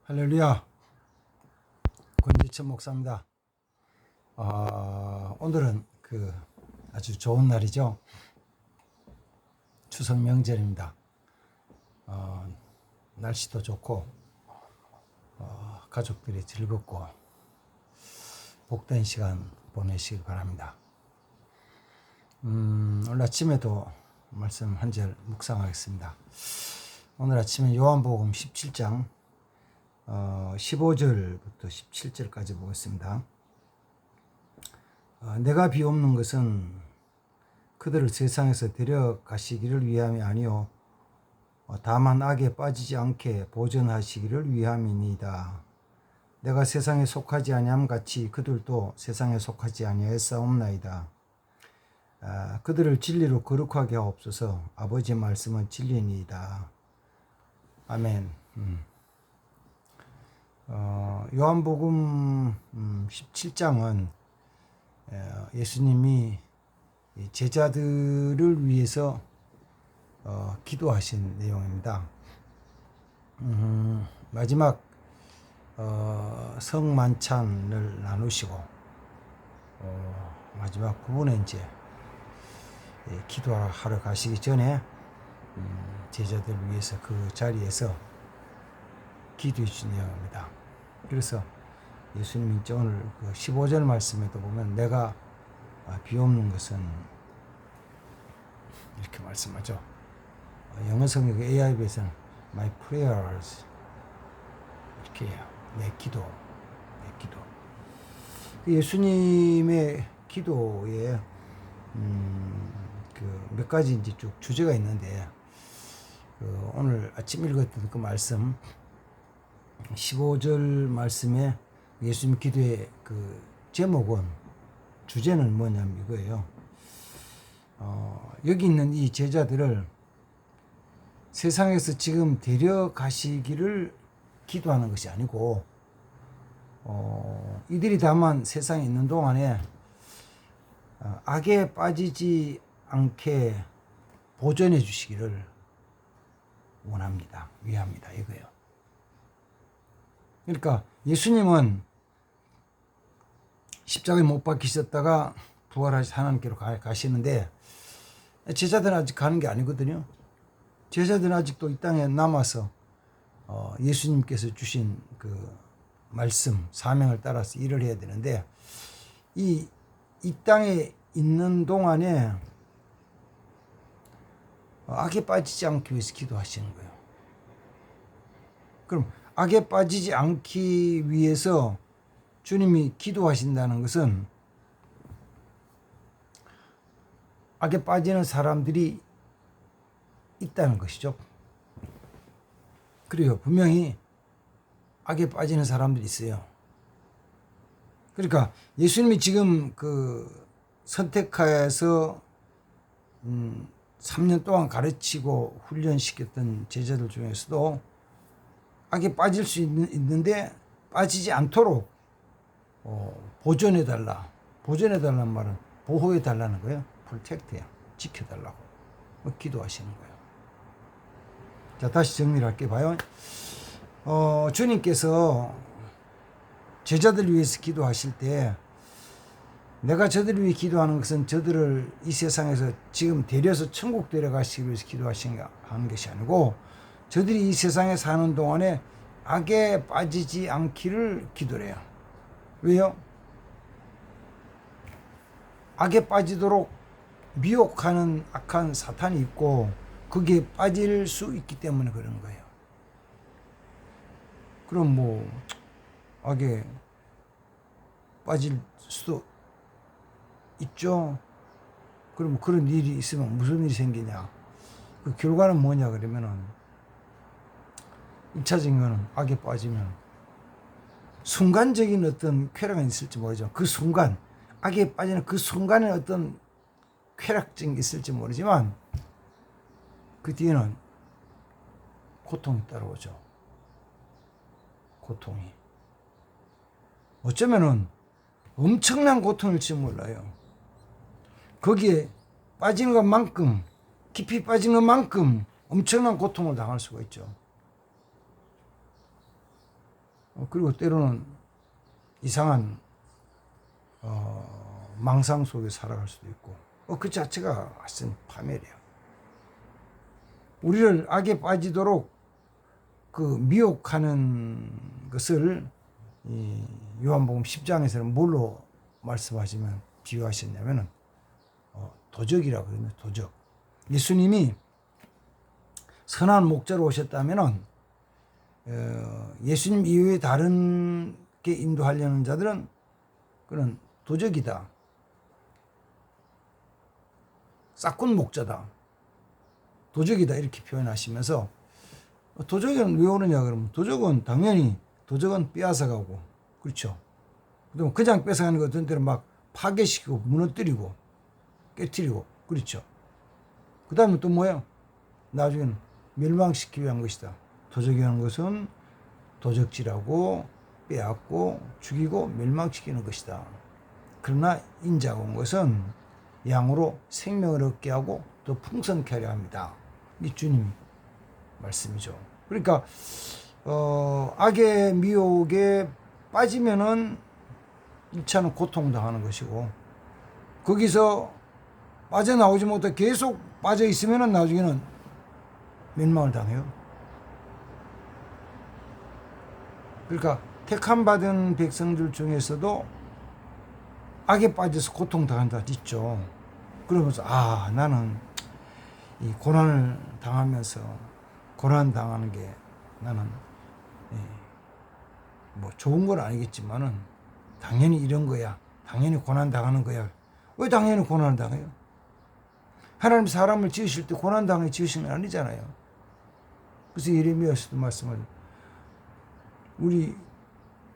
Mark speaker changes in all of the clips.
Speaker 1: 할렐루야. 권지천 목사입니다. 오늘은 아주 좋은 날이죠. 추석 명절입니다. 날씨도 좋고 가족들이 즐겁고 복된 시간 보내시길 바랍니다. 오늘 아침에도 말씀 한 절 묵상하겠습니다. 오늘 아침에 요한복음 17장 15절부터 17절까지 보겠습니다. 내가 비옵는 것은 그들을 세상에서 데려가시기를 위함이 아니요 다만 악에 빠지지 않게 보존하시기를 위함이니이다. 내가 세상에 속하지 아니함 같이 그들도 세상에 속하지 아니하였사옵나이다. 그들을 진리로 거룩하게 하옵소서. 아버지의 말씀은 진리니이다. 아멘. 요한복음 17장은 예수님이 제자들을 위해서 기도하신 내용입니다. 마지막 성만찬을 나누시고 마지막 부분에 이제 기도하러 가시기 전에 제자들을 위해서 그 자리에서 기도해 주신 내용입니다. 그래서 예수님이 이제 오늘 그 15절 말씀에도 보면 내가 비옵는 것은 이렇게 말씀하죠. 영어 성경 AIB에서는 My prayers 이렇게 해요. 내 기도. 예수님의 기도에 몇 가지 이제 쭉 주제가 있는데 오늘 아침 읽었던 그 말씀 15절 말씀에 예수님 기도의 그 제목은 주제는 뭐냐면 이거예요. 여기 있는 이 제자들을 세상에서 지금 데려가시기를 기도하는 것이 아니고 이들이 다만 세상에 있는 동안에 악에 빠지지 않게 보존해 주시기를 원합니다. 위합니다. 이거예요. 그러니까 예수님은 십자가에 못 박히셨다가 부활하셔서 하나님께로 가시는데 제자들은 아직 가는 게 아니거든요. 제자들은 아직도 이 땅에 남아서 예수님께서 주신 그 말씀, 사명을 따라서 일을 해야 되는데 이 땅에 있는 동안에 악에 빠지지 않기 위해서 기도하시는 거예요. 그럼 악에 빠지지 않기 위해서 주님이 기도하신다는 것은 악에 빠지는 사람들이 있다는 것이죠. 그래요. 분명히 악에 빠지는 사람들이 있어요. 그러니까 예수님이 지금 그 선택하여서 3년 동안 가르치고 훈련시켰던 제자들 중에서도 악에 빠질 수 있는데 빠지지 않도록 보존해달라. 보존해달라는 말은 보호해달라는 거예요. 프로텍트야. 지켜달라고. 기도하시는 거예요. 자, 다시 정리를 할게요. 봐요. 주님께서 제자들을 위해서 기도하실 때 내가 저들을 위해 기도하는 것은 저들을 이 세상에서 지금 데려서 천국 데려가시기 위해서 기도하시는 것이 아니고 저들이 이 세상에 사는 동안에 악에 빠지지 않기를 기도해요. 왜요? 악에 빠지도록 미혹하는 악한 사탄이 있고 거기에 빠질 수 있기 때문에 그런 거예요. 그럼 뭐 악에 빠질 수도 있죠. 그럼 그런 일이 있으면 무슨 일이 생기냐? 그 결과는 뭐냐 그러면은 1차적인 거는 악에 빠지면 순간적인 어떤 쾌락은 있을지 모르죠. 그 순간 악에 빠지는 그 순간에 어떤 쾌락증이 있을지 모르지만 그 뒤에는 고통이 따라오죠. 고통이. 어쩌면은 엄청난 고통일지 몰라요. 거기에 빠지는 것만큼, 깊이 빠지는 것만큼 엄청난 고통을 당할 수가 있죠. 그리고 때로는 이상한 망상 속에 살아갈 수도 있고 그 자체가 하여튼 파멸이에요. 우리를 악에 빠지도록 그 미혹하는 것을 이 요한복음 10장에서는 뭘로 말씀하시면 비유하셨냐면은 도적이라고 그러면 도적. 예수님이 선한 목자로 오셨다면은 예수님 이외에 다른 게 인도하려는 자들은 그런 도적이다. 싹군 목자다. 도적이다 이렇게 표현하시면서 도적은 왜 오느냐 그러면 도적은 당연히 도적은 빼앗아가고 그렇죠. 그럼 그냥 뺏어가는 거 어떤 때는 막 파괴시키고 무너뜨리고 깨뜨리고 그렇죠. 그 다음에 또 뭐야? 나중에는 멸망시키기 위한 것이다. 도적이라는 것은 도적질하고 빼앗고 죽이고 멸망시키는 것이다. 그러나 인자가 온 것은 양으로 생명을 얻게 하고 더 풍성케 하려 합니다. 이 주님 말씀이죠. 그러니까 악의 미혹에 빠지면은 1차는 고통당하는 것이고 거기서 빠져나오지 못해 계속 빠져 있으면은 나중에는 멸망을 당해요. 그러니까 택함 받은 백성들 중에서도 악에 빠져서 고통당한다 있죠. 그러면서 나는 이 고난을 당하면서 고난 당하는 게 나는 뭐 좋은 건 아니겠지만은 당연히 이런 거야. 당연히 고난 당하는 거야. 왜 당연히 고난을 당해요? 하나님 사람을 지으실 때 고난 당해 지으신 건 아니잖아요. 그래서 예레미야서도 말씀하죠. 우리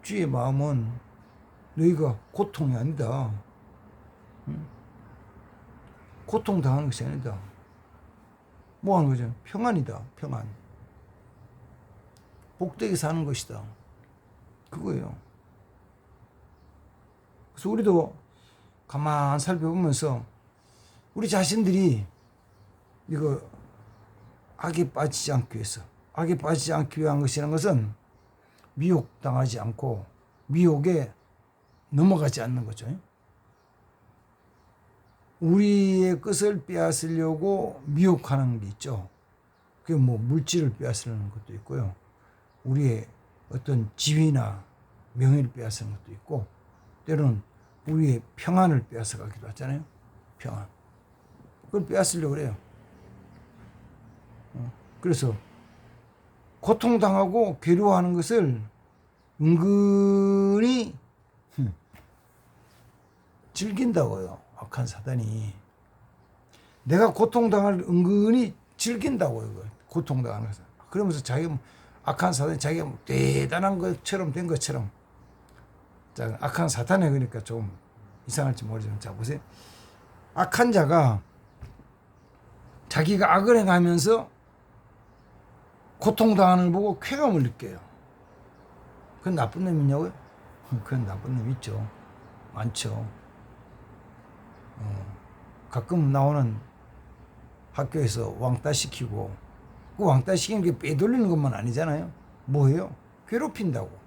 Speaker 1: 주의 마음은 너희가 고통이 아니다. 고통 당하는 것이 아니다. 뭐 하는 거죠? 평안이다. 평안. 복되게 사는 것이다. 그거예요. 그래서 우리도 가만 살펴보면서 우리 자신들이 이거 악에 빠지지 않기 위해서 악에 빠지지 않기 위한 것이라는 것은 미혹당하지 않고 미혹에 넘어가지 않는 거죠. 우리의 것을 빼앗으려고 미혹하는 게 있죠. 그게 뭐 물질을 빼앗으려는 것도 있고요. 우리의 어떤 지위나 명예를 빼앗는 것도 있고 때로는 우리의 평안을 빼앗아가기도 하잖아요. 평안. 그걸 빼앗으려고 그래요. 그래서 고통당하고 괴로워하는 것을 은근히 즐긴다고요. 악한 사단이. 내가 고통당할 은근히 즐긴다고요. 고통당하는 것을. 그러면서 자기가 악한 사단이 자기가 대단한 것처럼 된 것처럼. 자, 악한 사탄에 그러니까 좀 이상할지 모르지만 자 보세요. 악한 자가 자기가 악을 행하면서 고통당하는 걸 보고 쾌감을 느껴요. 그건 나쁜 놈이냐고요? 그건 나쁜 놈 있죠. 많죠. 가끔 나오는 학교에서 왕따 시키고 그 왕따 시키는 게 빼돌리는 것만 아니잖아요. 뭐예요? 괴롭힌다고.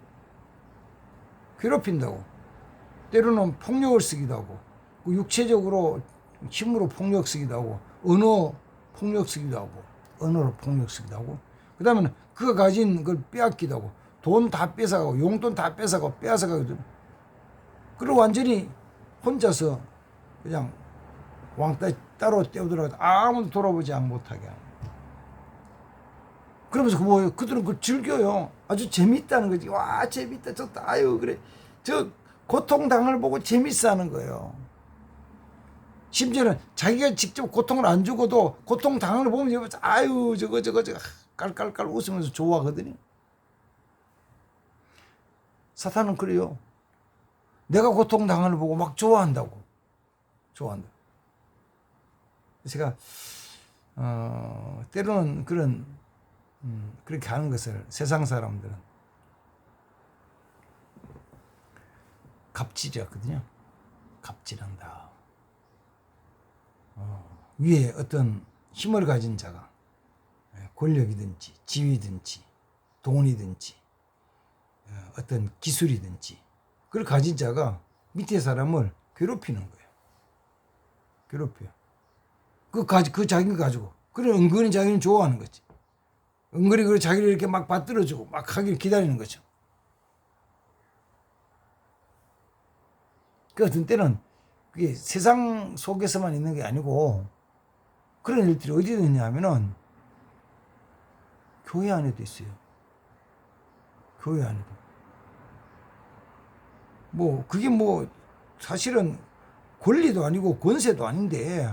Speaker 1: 때로는 폭력을 쓰기도 하고 육체적으로 힘으로 폭력 쓰기도 하고 언어로 폭력 쓰기도 하고 그 다음에 그가 가진 걸 빼앗기도 하고 돈 다 뺏어가고 용돈 다 뺏어가고 빼앗아가거든. 그리고 완전히 혼자서 그냥 왕따 따로 떼어들어가도 아무도 돌아보지 못하게 하는. 그러면서 그들은 그걸 즐겨요. 아주 재밌다는 거지. 와, 재밌다, 좋다. 아유, 그래. 저 고통당을 보고 재밌어 하는 거예요. 심지어는 자기가 직접 고통을 안 주고도 고통당을 보면 아유, 저거 깔깔깔 웃으면서 좋아하거든요. 사탄은 그래요. 내가 고통당을 보고 막 좋아한다. 제가 때로는 그렇게 하는 것을 세상 사람들은 갑질이었거든요. 갑질한다. 위에 어떤 힘을 가진 자가 권력이든지 지위든지 돈이든지 어떤 기술이든지 그걸 가진 자가 밑에 사람을 괴롭히는 거예요. 괴롭혀요. 그 자기가 가지고. 그래 은근히 자기는 좋아하는 거지. 은근히 그 자기를 이렇게 막 받들어주고 막 하길 기다리는 거죠. 그 어떤 때는 그게 세상 속에서만 있는 게 아니고 그런 일들이 어디에 있냐 하면은 교회 안에도 있어요. 교회 안에도. 뭐 그게 뭐 사실은 권리도 아니고 권세도 아닌데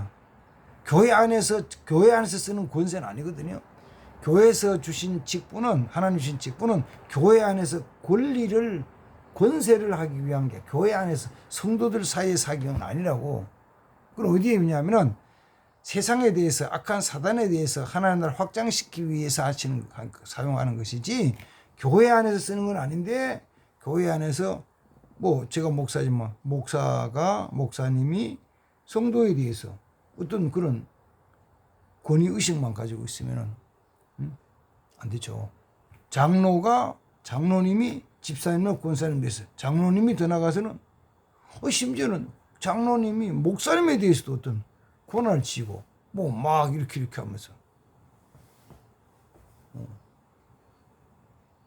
Speaker 1: 교회 안에서 쓰는 권세는 아니거든요. 교회에서 주신 직분은 하나님 주신 직분은 교회 안에서 권세를 하기 위한 게 교회 안에서 성도들 사이에서 하기 위한 건 아니라고. 그건 어디에 있냐면은 세상에 대해서 악한 사단에 대해서 하나님 나라를 확장시키기 위해서 사용하는 것이지 교회 안에서 쓰는 건 아닌데 교회 안에서 뭐 제가 목사지만 목사님이 성도에 대해서 어떤 그런 권위 의식만 가지고 있으면은 안 되죠. 장로님이 집사님과 권사님 대해서 장로님이 더 나가서는 심지어는 장로님이 목사님에 대해서도 어떤 권한을 쥐고 뭐 막 이렇게 하면서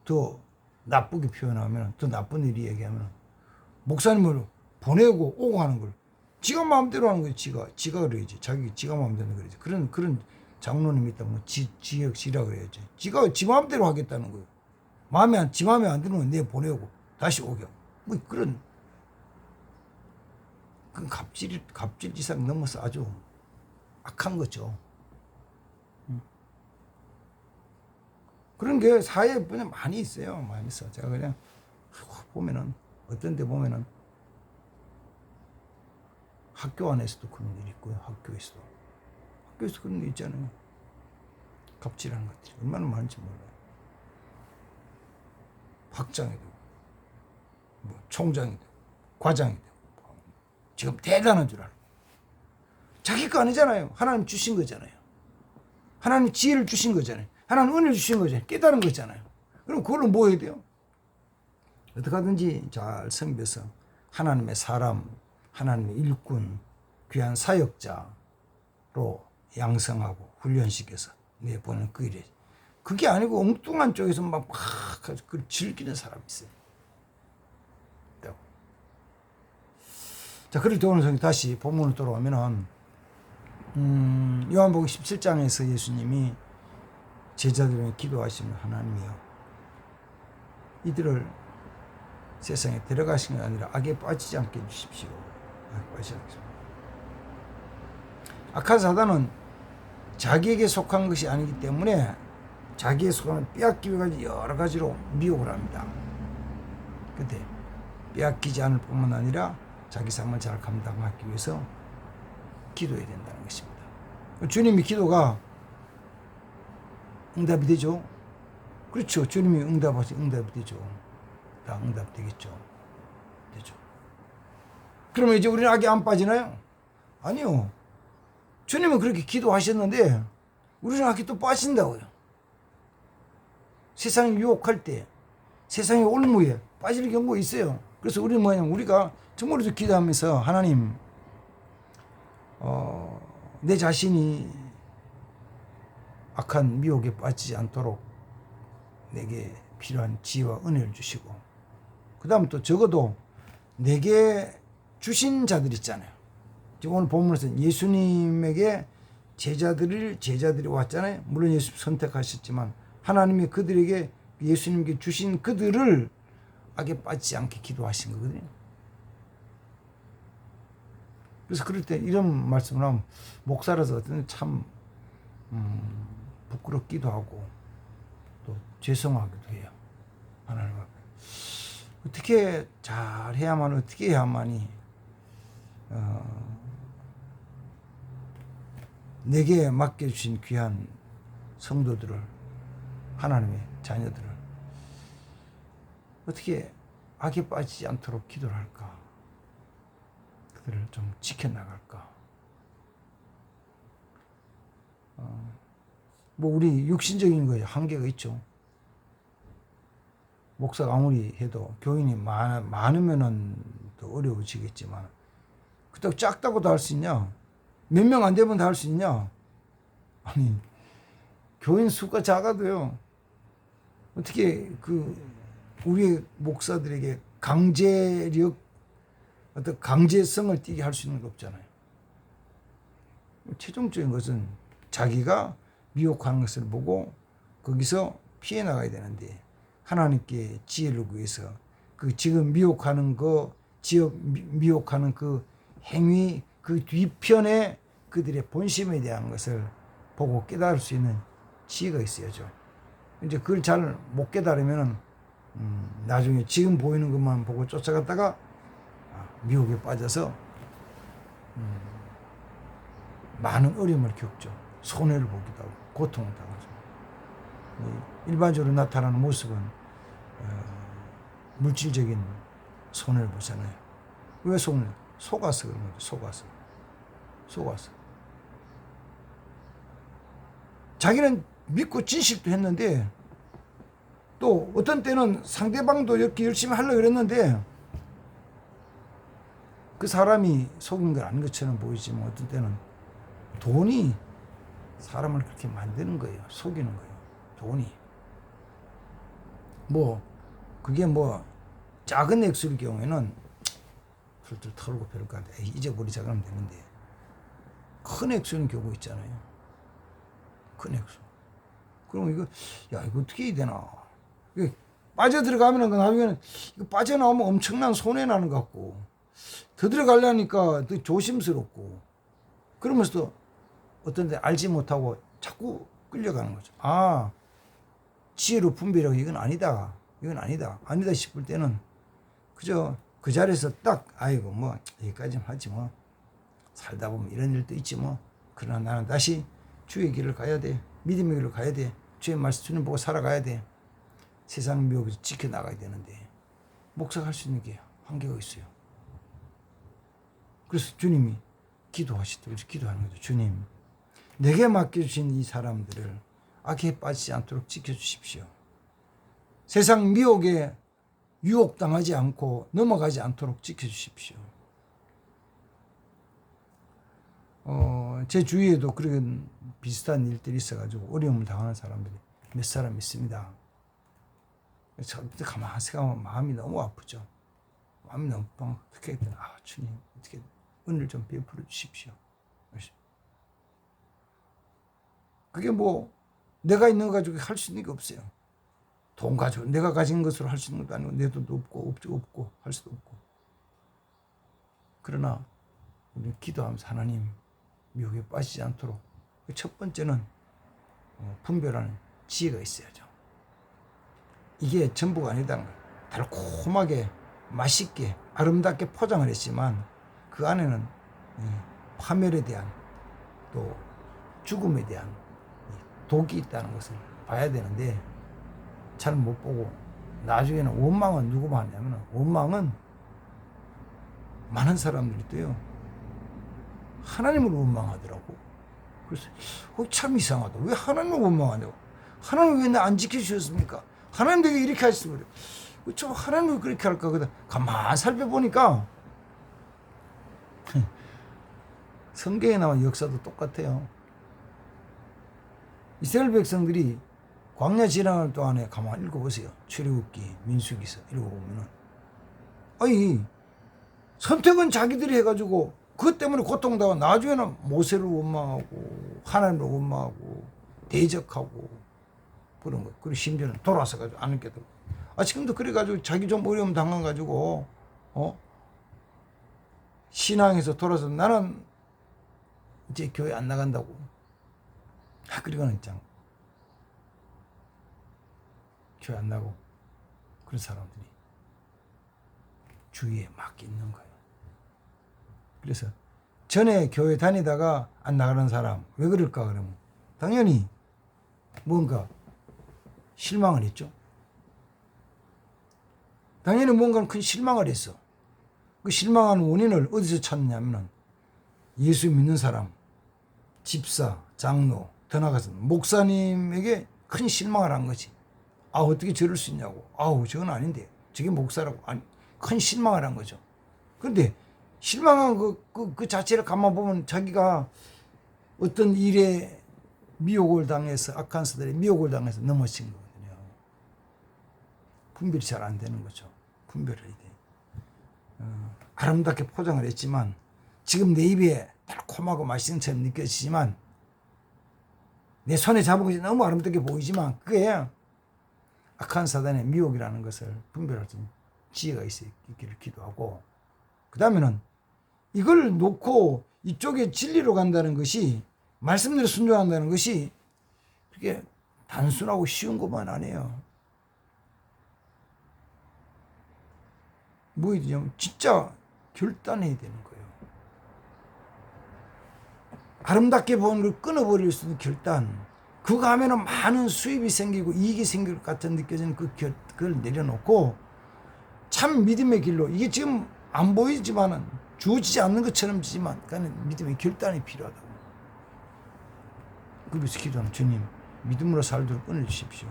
Speaker 1: 더 나쁘게 표현하면 더 나쁜 일이 얘기하면 목사님을 보내고 오고 하는 걸 지가 마음대로 하는 거지. 지가 그래야지. 지가 마음대로 그러지. 그런 장로님이 있다면 지라 그래야지. 지 마음대로 하겠다는 거예요. 지 마음에 안 들면 내 보내고 다시 오게. 뭐 그런 갑질지상 넘어서 아주 악한 거죠. 그런 게 사회에 많이 있어요. 많이 있어. 제가 그냥 보면은 어떤 데 보면은 학교 안에서도 그런 일이 있고요. 학교에서 그런 게 있잖아요. 갑질하는 것들이 얼마나 많은지 몰라요. 학장이 되고 뭐 총장이 되고 과장이 되고 지금 대단한 줄 알고 자기 거 아니잖아요. 하나님 주신 거잖아요. 하나님 지혜를 주신 거잖아요. 하나님 은혜를 주신 거잖아요. 깨달은 거잖아요. 그럼 그걸로 뭐 해야 돼요? 어떻게 하든지 잘 섬겨서 하나님의 사람, 하나님의 일꾼, 귀한 사역자로 양성하고 훈련시켜서 내보내는 그 일이에요. 그게 아니고 엉뚱한 쪽에서 막 그걸 즐기는 사람이 있어요. 자, 그럴 때 오늘 다시 본문으로 돌아오면은 요한복음 17장에서 예수님이 제자들에게 기도하시면 하나님이여 이들을 세상에 데려가신 게 아니라 악에 빠지지 않게 해주십시오. 악에 빠지지 않게. 악한 사단은 자기에게 속한 것이 아니기 때문에 자기의 속함을 빼앗기 위해 여러 가지로 미혹을 합니다. 근데 빼앗기지 않을 뿐만 아니라 자기 삶을 잘 감당하기 위해서 기도해야 된다는 것입니다. 주님이 기도가 응답이 되죠. 그렇죠. 주님이 응답이 되죠. 다 응답되겠죠. 되죠. 그러면 이제 우리는 악에 안 빠지나요? 아니요. 주님은 그렇게 기도하셨는데 우리는 악에 또 빠진다고요. 세상이 유혹할 때, 세상의 올무에 빠질 경우가 있어요. 그래서 우리는 뭐냐면 우리가 정말로 기도하면서 하나님, 내 자신이 악한 미혹에 빠지지 않도록 내게 필요한 지혜와 은혜를 주시고, 그 다음 또 적어도 내게 주신 자들 있잖아요. 지금 오늘 본문에서 예수님에게 제자들이 왔잖아요. 물론 예수님 선택하셨지만 하나님이 그들에게 예수님께 주신 그들을 악에 빠지지 않게 기도하신 거거든요. 그래서 그럴 때 이런 말씀을 하면 목사라서 어떤 참 부끄럽기도 하고 또 죄송하기도 해요. 하나님 앞에 어떻게 어떻게 해야만이 내게 맡겨주신 귀한 성도들을, 하나님의 자녀들을 어떻게 악에 빠지지 않도록 기도를 할까? 그들을 좀 지켜나갈까? 뭐 우리 육신적인 거에 한계가 있죠. 목사가 아무리 해도 교인이 많으면은 더 어려워지겠지만 그렇다고 작다고 다 할 수 있냐? 몇 명 안 되면 다 할 수 있냐? 아니 교인 수가 작아도요. 어떻게 그 우리 목사들에게 강제력 어떤 강제성을 띠게 할 수 있는 게 없잖아요. 최종적인 것은 자기가 미혹하는 것을 보고 거기서 피해 나가야 되는데 하나님께 지혜를 구해서 그 지금 미혹하는 거 미혹하는 그 행위 그 뒤편에 그들의 본심에 대한 것을 보고 깨달을 수 있는 지혜가 있어야죠. 이제 그걸 잘 못 깨달으면은 나중에 지금 보이는 것만 보고 쫓아갔다가 미혹에 빠져서 많은 어려움을 겪죠. 손해를 보기도 하고 고통을 당하죠. 일반적으로 나타나는 모습은 물질적인 손해를 보잖아요. 왜 손해? 속아서 그런 거죠. 속아서. 자기는 믿고 진실도 했는데 또 어떤 때는 상대방도 이렇게 열심히 하려고 그랬는데 그 사람이 속인 건 아닌 것처럼 보이지만 어떤 때는 돈이 사람을 그렇게 만드는 거예요. 속이는 거예요. 돈이. 그게 작은 액수일 경우에는 툴툴 털고 별거 안 돼. 잊어버리자 그러면 되는데 큰 액수는 경우 있잖아요. 큰 액수. 그럼 이거 어떻게 해야 되나. 빠져들어가면은 나중에는 이거 빠져나오면 엄청난 손해 나는 것 같고 더 들어가려니까 더 조심스럽고 그러면서도 어떤 데 알지 못하고 자꾸 끌려가는 거죠. 지혜로 분별하고 이건 아니다 싶을 때는 그저 그 자리에서 딱 여기까지는 하지 살다 보면 이런 일도 있지 그러나 나는 다시 주의 길을 가야 돼. 믿음의 길을 가야 돼. 주의 말씀 주님 보고 살아가야 돼. 세상 미혹에서 지켜나가야 되는데 목사가 할 수 있는 게 한계가 있어요. 그래서 주님이 기도하시도록 기도하는 거죠. 주님, 내게 맡겨주신 이 사람들을 악에 빠지지 않도록 지켜주십시오. 세상 미혹에 유혹당하지 않고 넘어가지 않도록 지켜주십시오. 제 주위에도 그런 비슷한 일들이 있어가지고 어려움을 당하는 사람들이 몇 사람 있습니다. 저부터 가만히 생각하면 마음이 너무 아프죠. 마음이 너무 어떻게 했더니 주님 어떻게 은혜를 좀 베풀어 주십시오. 그게 내가 있는 거 가지고 할 수 있는 게 없어요. 돈 가지고 내가 가진 것으로 할 수 있는 것도 아니고 내 돈도 없고 할 수도 없고. 그러나 우리는 기도하면서 하나님 미혹에 빠지지 않도록 첫 번째는 분별하는 지혜가 있어야죠. 이게 전부가 아니다는 거예요. 달콤하게 맛있게 아름답게 포장을 했지만 그 안에는 파멸에 대한 또 죽음에 대한 독이 있다는 것을 봐야 되는데 잘 못 보고 나중에는 원망은 누구만 하냐면 원망은 많은 사람들이 또요 하나님을 원망하더라고. 그래서 참 이상하다. 왜 하나님을 원망하냐고. 하나님 왜 나 안 지켜주셨습니까? 하나님 되게 이렇게 하셨으면 그래. 저 하나님을 그렇게 할까? 그러다 가만히 살펴보니까 성경에 나온 역사도 똑같아요. 이스라엘 백성들이 광야 지나갈 동안에 가만히 읽어보세요. 출애굽기, 민수기서 읽어보면은 선택은 자기들이 해가지고 그것 때문에 고통당하고 나중에는 모세를 원망하고 하나님을 원망하고 대적하고 그런 거. 그리고 심지어는 돌아서가지고 안 깨도 지금도 그래가지고 자기 좀 어려움 당해가지고 신앙에서 돌아서 나는 이제 교회 안 나간다고. 그리고는 있잖아. 교회 안 나고 그런 사람들이 주위에 막 있는 거예요. 그래서 전에 교회 다니다가 안 나가는 사람 왜 그럴까 그러면 당연히 뭔가 실망을 했죠. 당연히 뭔가 큰 실망을 했어. 그 실망하는 원인을 어디서 찾느냐면 예수 믿는 사람, 집사, 장로, 더 나아가서 목사님에게 큰 실망을 한 거지. 아, 어떻게 저럴 수 있냐고. 아우, 저건 아닌데. 저게 목사라고. 아니, 큰 실망을 한 거죠. 그런데 실망한 그 자체를 가만 보면 자기가 어떤 일에 미혹을 당해서, 악한 사들의 미혹을 당해서 넘어진 거거든요. 분별이 잘 안 되는 거죠. 분별을 해야 돼. 아름답게 포장을 했지만 지금 내 입에 달콤하고 맛있는 것처럼 느껴지지만 내 손에 잡은 것이 너무 아름답게 보이지만 그게 악한 사단의 미혹이라는 것을 분별할 수 있는 지혜가 있기를 기도하고, 그 다음에는 이걸 놓고 이쪽에 진리로 간다는 것이, 말씀대로 순종한다는 것이 그렇게 단순하고 쉬운 것만 아니에요. 뭐이냐면 진짜 결단해야 되는 거예요. 아름답게 보는 걸 끊어버릴 수 있는 결단. 그거 하면은 많은 수입이 생기고 이익이 생길 것 같은 느껴지는 그걸 내려놓고 참 믿음의 길로, 이게 지금 안 보이지만은 주어지지 않는 것처럼 지만 그러니까 믿음의 결단이 필요하다고. 그래서 기도하는 주님, 믿음으로 살도록 끊어주십시오.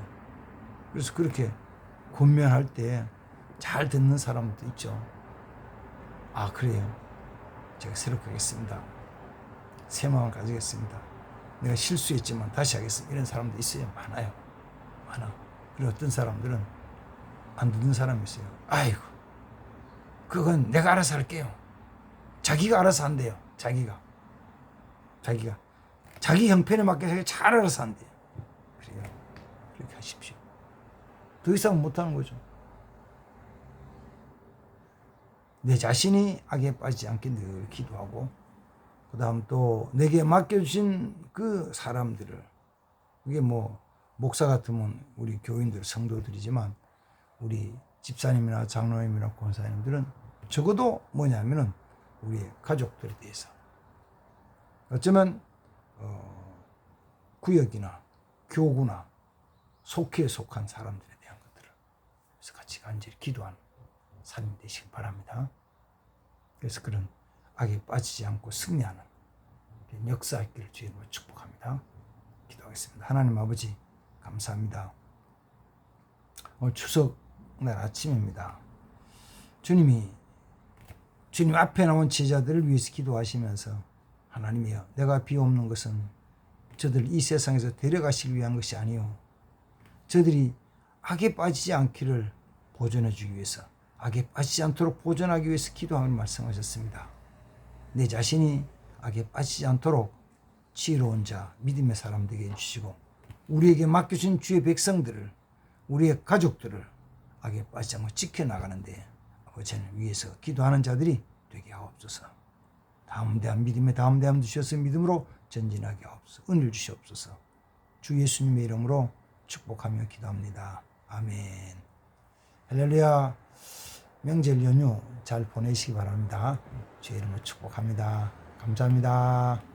Speaker 1: 그래서 그렇게 권면할 때 잘 듣는 사람도 있죠. 아, 그래요. 제가 새롭게 하겠습니다. 새 마음을 가지겠습니다. 내가 실수했지만 다시 하겠습니다. 이런 사람도 있어요. 많아요. 많아. 그리고 어떤 사람들은 안 듣는 사람이 있어요. 아이고, 그건 내가 알아서 할게요. 자기가 알아서 한대요. 자기가 자기 형편에 맞게 잘 알아서 한대요. 그래요. 그렇게 하십시오. 더 이상 못하는 거죠. 내 자신이 악에 빠지지 않게 늘 기도하고, 그 다음 또 내게 맡겨주신 그 사람들을, 그게 뭐 목사 같으면 우리 교인들, 성도들이지만 우리 집사님이나 장로님이나 권사님들은 적어도 뭐냐면은 우리의 가족들에 대해서, 어쩌면 구역이나 교구나 속회에 속한 사람들에 대한 것들을 그래서 같이 간절히 기도하는 삶이 되시길 바랍니다. 그래서 그런 악에 빠지지 않고 승리하는 역사있기를 주님으로 축복합니다. 기도하겠습니다. 하나님 아버지, 감사합니다. 오늘 추석 날 아침입니다. 주님 앞에 나온 제자들을 위해서 기도하시면서, 하나님이여, 내가 비옵는 것은 저들 이 세상에서 데려가시기 위한 것이 아니요, 저들이 악에 빠지지 않기를 보존해 주기 위해서, 악에 빠지지 않도록 보존하기 위해서 기도하는 말씀하셨습니다. 내 자신이 악에 빠지지 않도록 지혜로운 자, 믿음의 사람 되게 해주시고, 우리에게 맡겨진 주의 백성들을, 우리의 가족들을 악에 빠지지 않고 지켜나가는데 아버지는 위해서 기도하는 자들이 되게 하옵소서. 다음 대한 믿음에 다음 대한 주셔서 믿음으로 전진하게 하옵소서. 은혜를 주시옵소서. 주 예수님의 이름으로 축복하며 기도합니다. 아멘. 할렐루야. 명절 연휴 잘 보내시기 바랍니다. 주의 이름으로 축복합니다. 감사합니다.